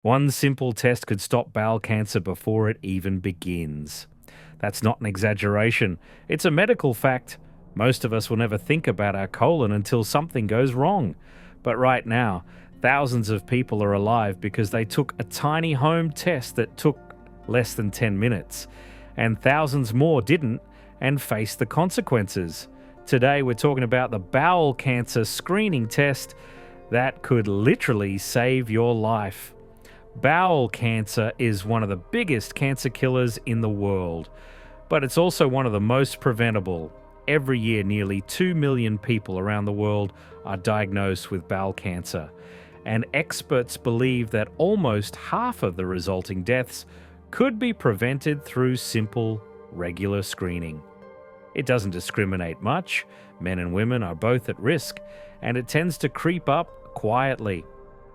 One simple test could stop bowel cancer before it even begins. That's not an exaggeration. It's a medical fact. Most of us will never think about our colon until something goes wrong. But right now, thousands of people are alive because they took a tiny home test that took less than 10 minutes. And thousands more didn't and faced the consequences. Today, we're talking about the bowel cancer screening test that could literally save your life. Bowel cancer is one of the biggest cancer killers in the world, but it's also one of the most preventable. Every year, nearly 2 million people around the world are diagnosed with bowel cancer, and experts believe that almost half of the resulting deaths could be prevented through simple, regular screening. It doesn't discriminate much. Men and women are both at risk, and it tends to creep up quietly.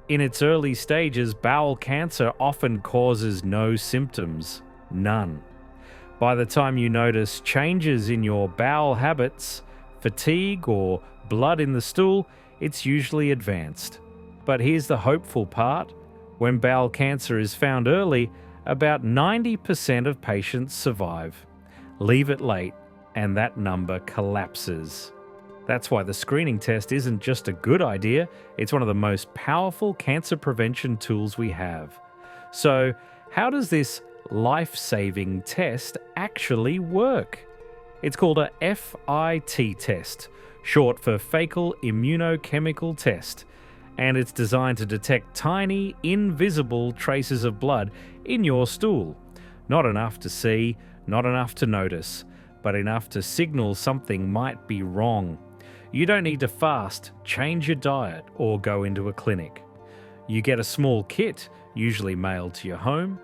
In its early stages, bowel cancer often causes no symptoms, none. By the time you notice changes in your bowel habits, fatigue, or blood in the stool, it's usually advanced. But here's the hopeful part. When bowel cancer is found early, about 90% of patients survive. Leave it late, and that number collapses. That's why the screening test isn't just a good idea, it's one of the most powerful cancer prevention tools we have. So, how does this life-saving test actually work? It's called a FIT test, short for fecal immunochemical test, and it's designed to detect tiny, invisible traces of blood in your stool. Not enough to see, not enough to notice, but enough to signal something might be wrong. You don't need to fast, change your diet, or go into a clinic. You get a small kit, usually mailed to your home.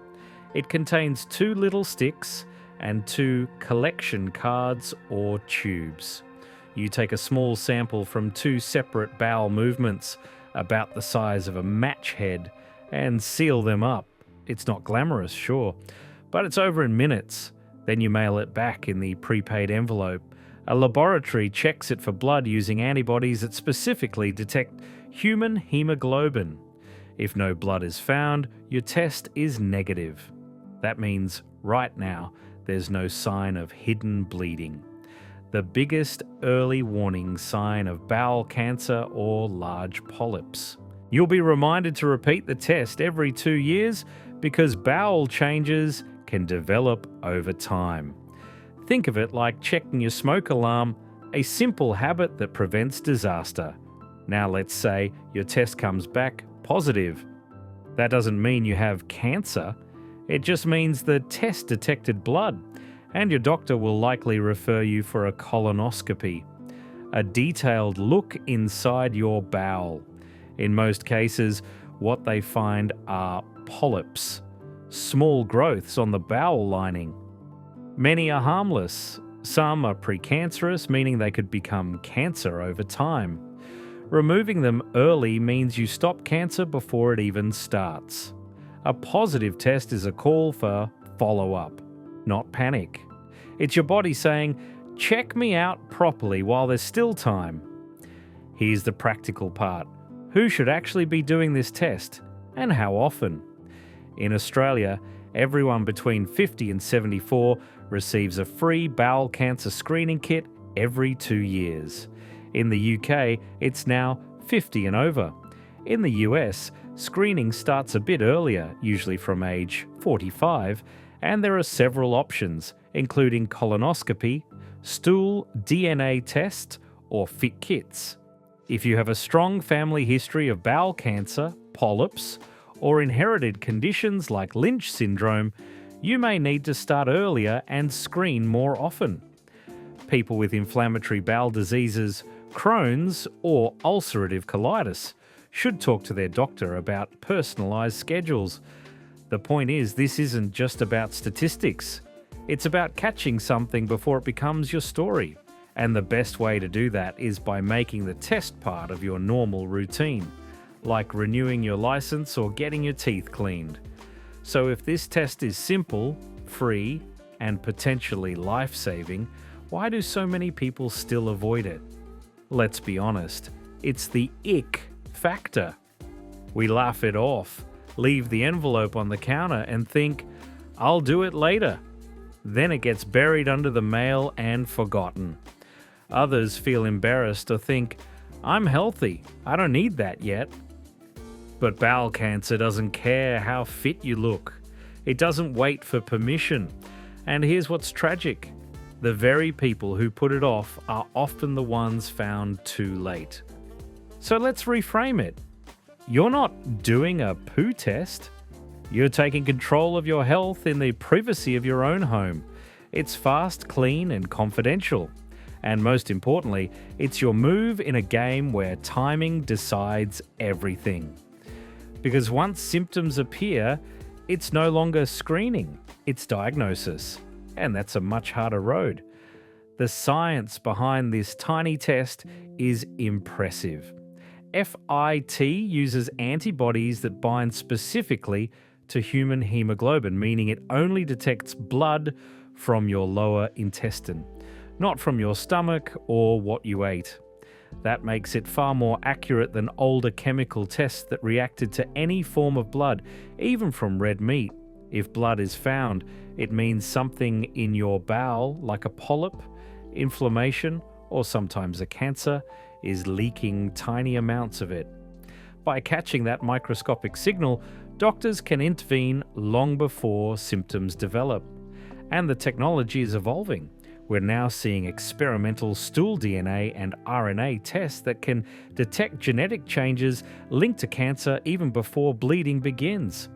It contains 2 little sticks and 2 collection cards or tubes. You take a small sample from 2 separate bowel movements, about the size of a match head, and seal them up. It's not glamorous, sure, but it's over in minutes. Then you mail it back in the prepaid envelope. A laboratory checks it for blood using antibodies that specifically detect human hemoglobin. If no blood is found, your test is negative. That means, right now, there's no sign of hidden bleeding. The biggest early warning sign of bowel cancer or large polyps. You'll be reminded to repeat the test every 2 years because bowel changes can develop over time. Think of it like checking your smoke alarm, a simple habit that prevents disaster. Now let's say your test comes back positive. That doesn't mean you have cancer. It just means the test detected blood, and your doctor will likely refer you for a colonoscopy, a detailed look inside your bowel. In most cases, what they find are polyps, small growths on the bowel lining. Many are harmless. Some are precancerous, meaning they could become cancer over time. Removing them early means you stop cancer before it even starts. A positive test is a call for follow-up, not panic. It's your body saying, check me out properly while there's still time. Here's the practical part. Who should actually be doing this test, and how often? In Australia, everyone between 50 and 74 receives a free bowel cancer screening kit every 2 years. In the UK, it's now 50 and over. In the US, screening starts a bit earlier, usually from age 45, and there are several options, including colonoscopy, stool DNA test, or FIT kits. If you have a strong family history of bowel cancer, polyps, or inherited conditions like Lynch syndrome, you may need to start earlier and screen more often. People with inflammatory bowel diseases, Crohn's, or ulcerative colitis should talk to their doctor about personalised schedules. The point is, this isn't just about statistics. It's about catching something before it becomes your story. And the best way to do that is by making the test part of your normal routine, like renewing your license or getting your teeth cleaned. So if this test is simple, free, and potentially life-saving, why do so many people still avoid it? Let's be honest, it's the ick factor. We laugh it off, leave the envelope on the counter and think, "I'll do it later." Then it gets buried under the mail and forgotten. Others feel embarrassed or think, "I'm healthy, I don't need that yet." But bowel cancer doesn't care how fit you look. It doesn't wait for permission. And here's what's tragic. The very people who put it off are often the ones found too late. So let's reframe it. You're not doing a poo test. You're taking control of your health in the privacy of your own home. It's fast, clean, and confidential. And most importantly, it's your move in a game where timing decides everything. Because once symptoms appear, it's no longer screening, it's diagnosis. And that's a much harder road. The science behind this tiny test is impressive. FIT uses antibodies that bind specifically to human hemoglobin, meaning it only detects blood from your lower intestine, not from your stomach or what you ate. That makes it far more accurate than older chemical tests that reacted to any form of blood, even from red meat. If blood is found, it means something in your bowel, like a polyp, inflammation, or sometimes a cancer, is leaking tiny amounts of it. By catching that microscopic signal, doctors can intervene long before symptoms develop. And the technology is evolving. We're now seeing experimental stool DNA and RNA tests that can detect genetic changes linked to cancer even before bleeding begins.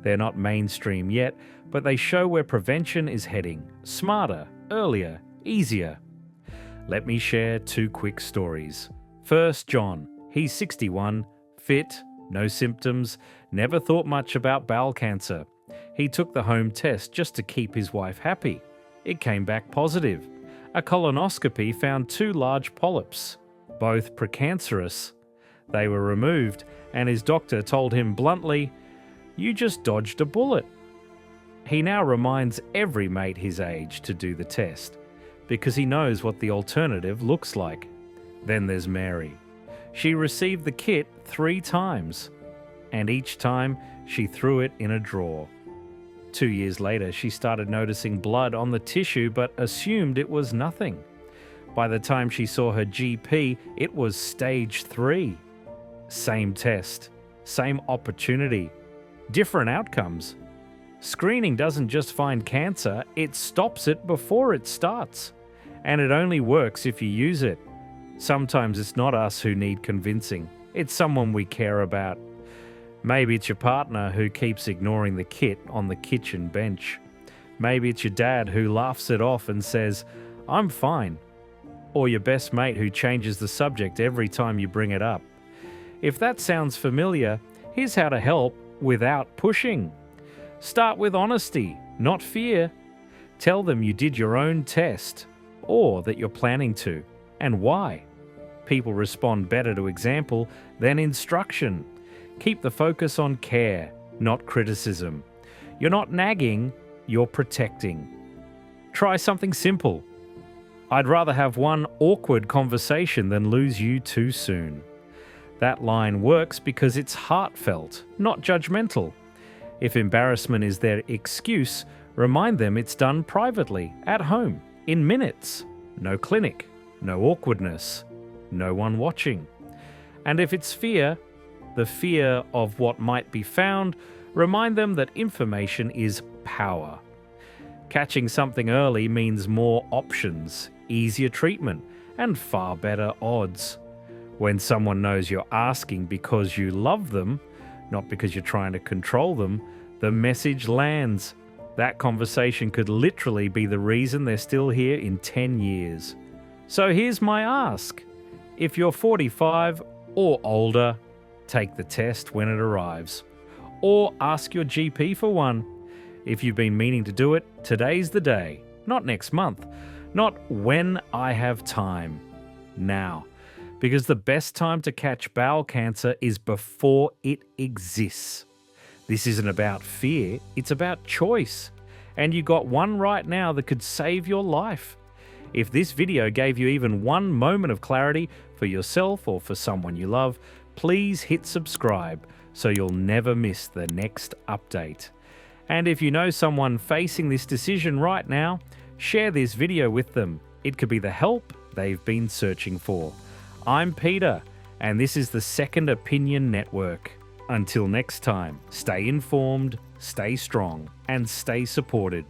They're not mainstream yet, but they show where prevention is heading. Smarter, earlier, easier. Let me share 2 quick stories. First, John. He's 61, fit, no symptoms, never thought much about bowel cancer. He took the home test just to keep his wife happy. It came back positive. A colonoscopy found 2 large polyps, both precancerous. They were removed, and his doctor told him bluntly, "You just dodged a bullet." He now reminds every mate his age to do the test, because he knows what the alternative looks like. Then there's Mary. She received the kit 3 times, and each time she threw it in a drawer. 2 years later, she started noticing blood on the tissue but assumed it was nothing. By the time she saw her GP, it was stage 3. Same test, same opportunity, different outcomes. Screening doesn't just find cancer, it stops it before it starts. And it only works if you use it. Sometimes it's not us who need convincing, it's someone we care about. Maybe it's your partner who keeps ignoring the kit on the kitchen bench. Maybe it's your dad who laughs it off and says, "I'm fine." Or your best mate who changes the subject every time you bring it up. If that sounds familiar, here's how to help without pushing. Start with honesty, not fear. Tell them you did your own test, or that you're planning to, and why. People respond better to example than instruction. Keep the focus on care, not criticism. You're not nagging, you're protecting. Try something simple. "I'd rather have one awkward conversation than lose you too soon." That line works because it's heartfelt, not judgmental. If embarrassment is their excuse, remind them it's done privately, at home, in minutes. No clinic, no awkwardness, no one watching. And if it's fear, the fear of what might be found, remind them that information is power. Catching something early means more options, easier treatment, and far better odds. When someone knows you're asking because you love them, not because you're trying to control them, the message lands. That conversation could literally be the reason they're still here in 10 years. So here's my ask. If you're 45 or older, take the test when it arrives. Or ask your GP for one. If you've been meaning to do it, today's the day. Not next month. Not when I have time. Now. Because the best time to catch bowel cancer is before it exists. This isn't about fear, it's about choice. And you got one right now that could save your life. If this video gave you even one moment of clarity for yourself or for someone you love, please hit subscribe so you'll never miss the next update. And if you know someone facing this decision right now, share this video with them. It could be the help they've been searching for. I'm Peter, and this is the Second Opinion Network. Until next time, stay informed, stay strong, and stay supported.